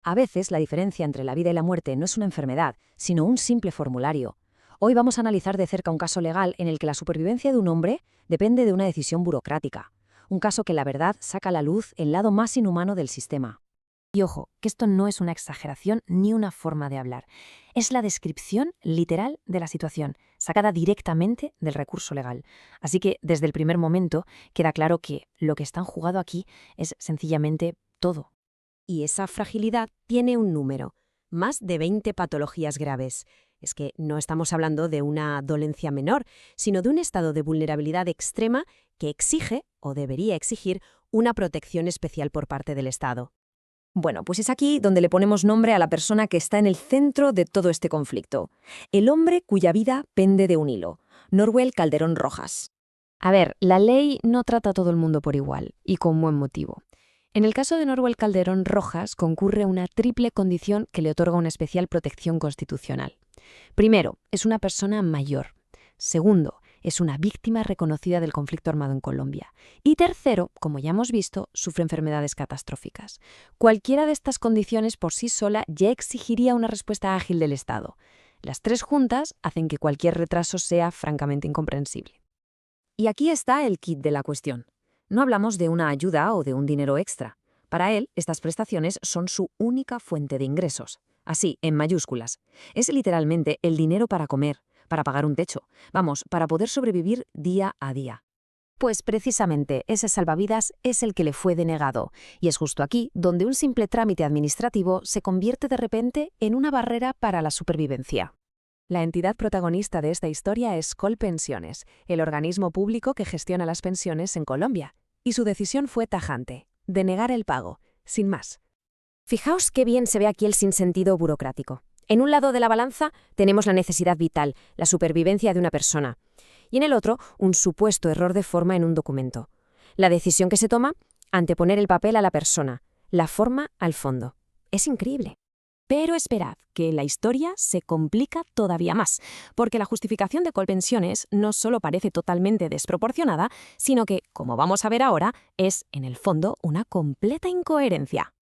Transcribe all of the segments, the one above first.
A veces la diferencia entre la vida y la muerte no es una enfermedad, sino un simple formulario. Hoy vamos a analizar de cerca un caso legal en el que la supervivencia de un hombre depende de una decisión burocrática. Un caso que la verdad saca a la luz el lado más inhumano del sistema. Y ojo, que esto no es una exageración ni una forma de hablar. Es la descripción literal de la situación, sacada directamente del recurso legal. Así que, desde el primer momento, queda claro que lo que está en jugado aquí es sencillamente todo. Y esa fragilidad tiene un número, más de 20 patologías graves. Es que no estamos hablando de una dolencia menor, sino de un estado de vulnerabilidad extrema que exige, o debería exigir, una protección especial por parte del Estado. Bueno, pues es aquí donde le ponemos nombre a la persona que está en el centro de todo este conflicto. El hombre cuya vida pende de un hilo. Norwell Calderón Rojas. A ver, la ley no trata a todo el mundo por igual, y con buen motivo. En el caso de Norwell Calderón Rojas concurre una triple condición que le otorga una especial protección constitucional. Primero, es una persona mayor. Segundo, es una víctima reconocida del conflicto armado en Colombia. Y tercero, como ya hemos visto, sufre enfermedades catastróficas. Cualquiera de estas condiciones por sí sola ya exigiría una respuesta ágil del Estado. Las tres juntas hacen que cualquier retraso sea francamente incomprensible. Y aquí está el kit de la cuestión. No hablamos de una ayuda o de un dinero extra. Para él, estas prestaciones son su única fuente de ingresos. Así, en mayúsculas. Es literalmente el dinero para comer, para pagar un techo. Vamos, para poder sobrevivir día a día. Pues precisamente ese salvavidas es el que le fue denegado, y es justo aquí donde un simple trámite administrativo se convierte de repente en una barrera para la supervivencia. La entidad protagonista de esta historia es Colpensiones, el organismo público que gestiona las pensiones en Colombia, y su decisión fue tajante: denegar el pago, sin más. Fijaos qué bien se ve aquí el sinsentido burocrático. En un lado de la balanza tenemos la necesidad vital, la supervivencia de una persona, y en el otro, un supuesto error de forma en un documento. La decisión que se toma, anteponer el papel a la persona, la forma al fondo. Es increíble. Pero esperad, que la historia se complica todavía más, porque la justificación de Colpensiones no solo parece totalmente desproporcionada, sino que, como vamos a ver ahora, es, en el fondo, una completa incoherencia.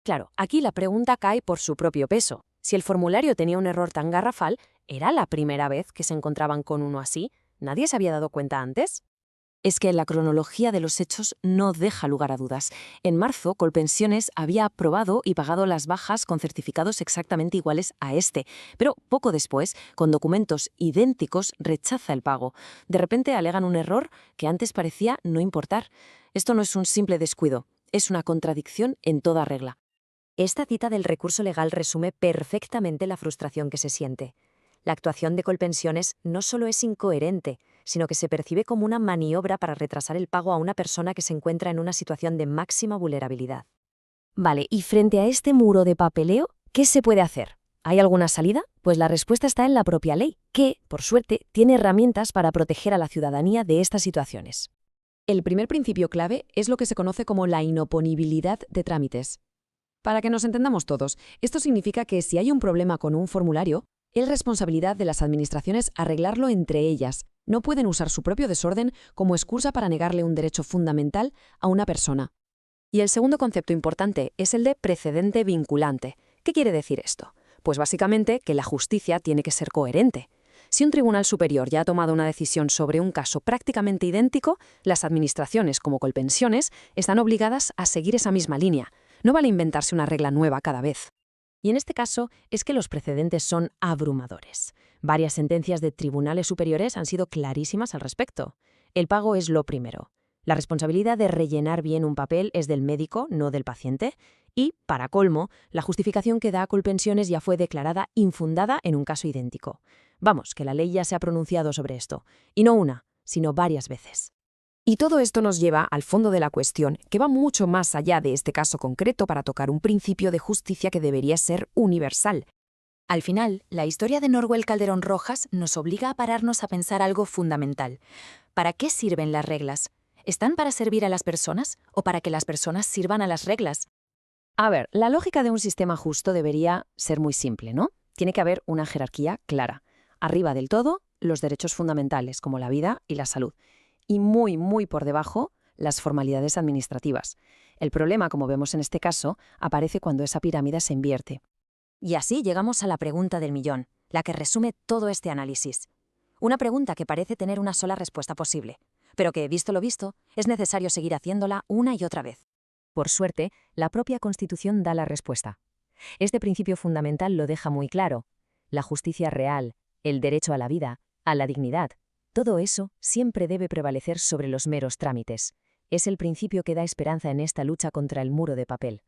Claro, aquí la pregunta cae por su propio peso. Si el formulario tenía un error tan garrafal, ¿era la primera vez que se encontraban con uno así? ¿Nadie se había dado cuenta antes? Es que la cronología de los hechos no deja lugar a dudas. En marzo, Colpensiones había aprobado y pagado las bajas con certificados exactamente iguales a este, pero poco después, con documentos idénticos, rechaza el pago. De repente alegan un error que antes parecía no importar. Esto no es un simple descuido, es una contradicción en toda regla. Esta cita del recurso legal resume perfectamente la frustración que se siente. La actuación de Colpensiones no solo es incoherente, sino que se percibe como una maniobra para retrasar el pago a una persona que se encuentra en una situación de máxima vulnerabilidad. Vale, y frente a este muro de papeleo, ¿qué se puede hacer? ¿Hay alguna salida? Pues la respuesta está en la propia ley, que, por suerte, tiene herramientas para proteger a la ciudadanía de estas situaciones. El primer principio clave es lo que se conoce como la inoponibilidad de trámites. Para que nos entendamos todos, esto significa que si hay un problema con un formulario, es responsabilidad de las administraciones arreglarlo entre ellas. No pueden usar su propio desorden como excusa para negarle un derecho fundamental a una persona. Y el segundo concepto importante es el de precedente vinculante. ¿Qué quiere decir esto? Pues básicamente que la justicia tiene que ser coherente. Si un tribunal superior ya ha tomado una decisión sobre un caso prácticamente idéntico, las administraciones, como Colpensiones, están obligadas a seguir esa misma línea. No vale inventarse una regla nueva cada vez. Y en este caso es que los precedentes son abrumadores. Varias sentencias de tribunales superiores han sido clarísimas al respecto. El pago es lo primero. La responsabilidad de rellenar bien un papel es del médico, no del paciente. Y, para colmo, la justificación que da a Colpensiones ya fue declarada infundada en un caso idéntico. Vamos, que la ley ya se ha pronunciado sobre esto. Y no una, sino varias veces. Y todo esto nos lleva al fondo de la cuestión, que va mucho más allá de este caso concreto para tocar un principio de justicia que debería ser universal. Al final, la historia de Norwell Calderón Rojas nos obliga a pararnos a pensar algo fundamental. ¿Para qué sirven las reglas? ¿Están para servir a las personas o para que las personas sirvan a las reglas? A ver, la lógica de un sistema justo debería ser muy simple, ¿no? Tiene que haber una jerarquía clara. Arriba del todo, los derechos fundamentales, como la vida y la salud. Y muy, muy por debajo, las formalidades administrativas. El problema, como vemos en este caso, aparece cuando esa pirámide se invierte. Y así llegamos a la pregunta del millón, la que resume todo este análisis. Una pregunta que parece tener una sola respuesta posible, pero que, visto lo visto, es necesario seguir haciéndola una y otra vez. Por suerte, la propia Constitución da la respuesta. Este principio fundamental lo deja muy claro. La justicia real, el derecho a la vida, a la dignidad, todo eso siempre debe prevalecer sobre los meros trámites. Es el principio que da esperanza en esta lucha contra el muro de papel.